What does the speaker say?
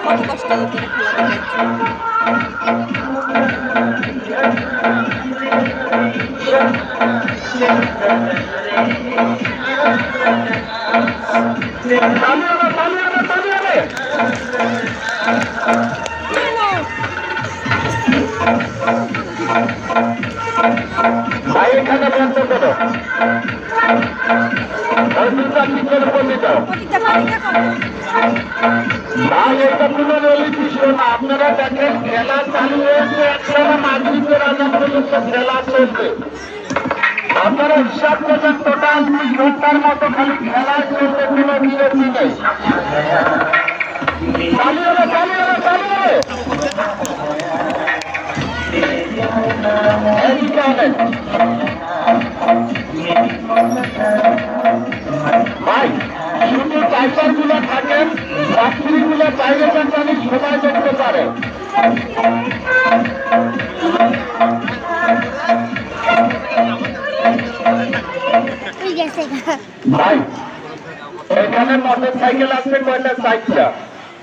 কত কষ্ট করে খেলা ভাই এখানে বন্ধ করো ভাই এটা কোনো রিয়েলিটি শো না। আপনারা দেখেন খেলা চালু হয়েছে, একসাথে মাগরিবের আজান পর্যন্ত খেলা চলবে। আপনারা হিসাব করবেন টোটাল 2 ঘন্টার মতো খালি খেলা চলবে, কোনো বিরতি নেই। চালু হবে, চালু হবে, চালু হবে। ভাই শুধু টাইপার গুলো থাকেন, যাত্রী গুলো বাইরে জানি সবাই দেখতে পারে। ভাই এখানে মোটর সাইকেল আছে কয়টা? 4টা।